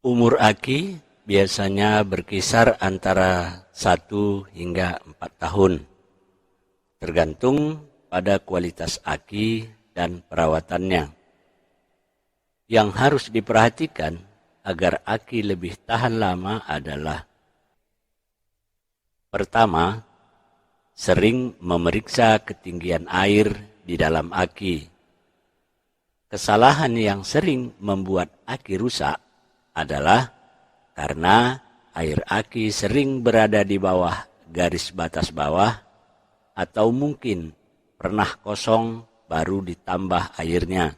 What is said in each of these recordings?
Umur aki biasanya berkisar antara 1 hingga 4 tahun, tergantung pada kualitas aki dan perawatannya. Yang harus diperhatikan agar aki lebih tahan lama adalah: pertama, sering memeriksa ketinggian air di dalam aki. Kesalahan yang sering membuat aki rusak adalah karena air aki sering berada di bawah garis batas bawah, atau mungkin pernah kosong baru ditambah airnya.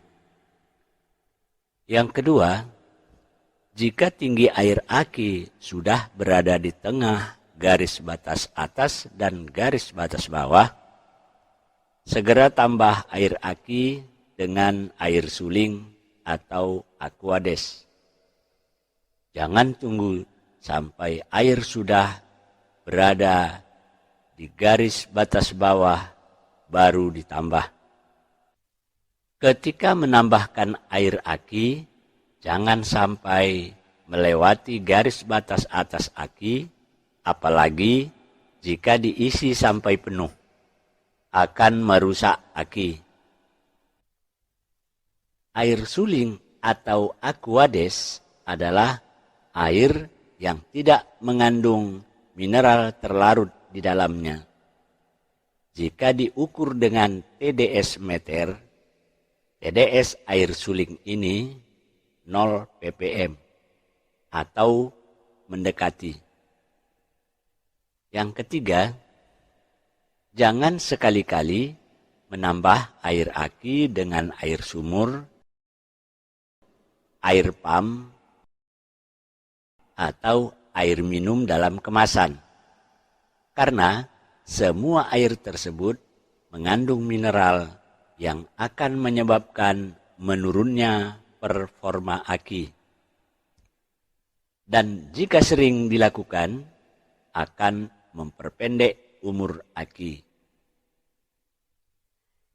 Yang kedua, jika tinggi air aki sudah berada di tengah garis batas atas dan garis batas bawah, segera tambah air aki dengan air suling atau aquades. Jangan tunggu sampai air sudah berada di garis batas bawah baru ditambah. Ketika menambahkan air aki, jangan sampai melewati garis batas atas aki, apalagi jika diisi sampai penuh, akan merusak aki. Air suling atau aquades adalah air yang tidak mengandung mineral terlarut di dalamnya. Jika diukur dengan TDS meter, TDS air suling ini 0 ppm atau mendekati. Yang ketiga, jangan sekali-kali menambah air aki dengan air sumur, air pam, atau air minum dalam kemasan, karena semua air tersebut mengandung mineral yang akan menyebabkan menurunnya performa aki. Dan jika sering dilakukan, akan memperpendek umur aki.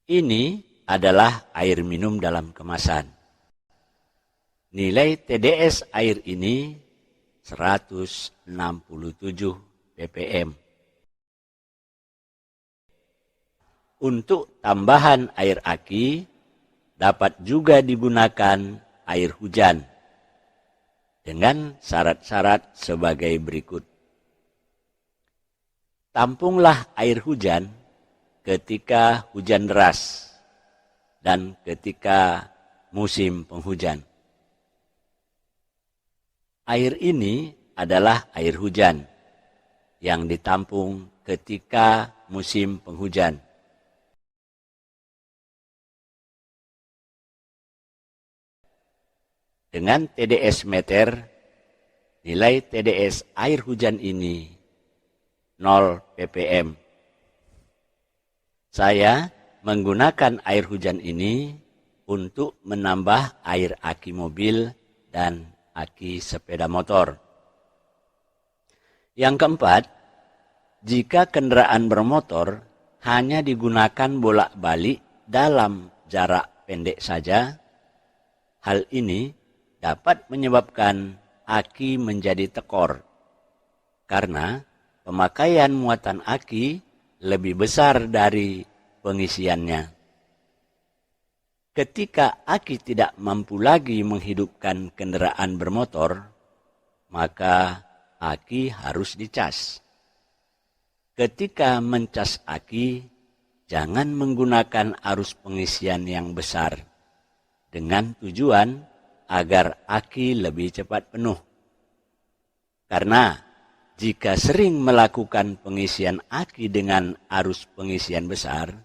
Ini adalah air minum dalam kemasan. Nilai TDS air ini 167 ppm. Untuk tambahan air aki dapat juga digunakan air hujan dengan syarat-syarat sebagai berikut. Tampunglah air hujan ketika hujan deras dan ketika musim penghujan. Air ini adalah air hujan yang ditampung ketika musim penghujan. Dengan TDS meter, nilai TDS air hujan ini 0 ppm. Saya menggunakan air hujan ini untuk menambah air aki mobil dan aki sepeda motor. Yang keempat, jika kendaraan bermotor hanya digunakan bolak-balik dalam jarak pendek saja, hal ini dapat menyebabkan aki menjadi tekor, karena pemakaian muatan aki lebih besar dari pengisiannya. Ketika aki tidak mampu lagi menghidupkan kendaraan bermotor, maka aki harus dicas. Ketika mencas aki, jangan menggunakan arus pengisian yang besar, dengan tujuan agar aki lebih cepat penuh. Karena jika sering melakukan pengisian aki dengan arus pengisian besar,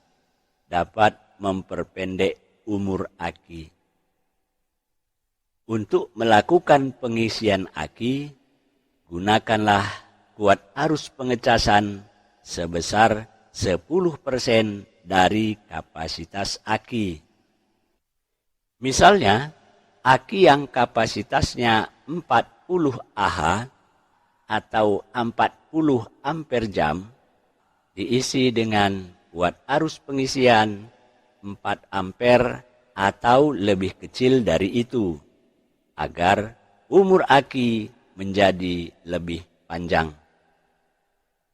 dapat memperpendek umur aki. Untuk melakukan pengisian aki, gunakanlah kuat arus pengecasan sebesar 10% dari kapasitas aki. Misalnya, aki yang kapasitasnya 40 Ah atau 40 ampere jam diisi dengan kuat arus pengisian 4 ampere atau lebih kecil dari itu, agar umur aki menjadi lebih panjang.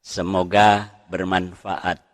Semoga bermanfaat.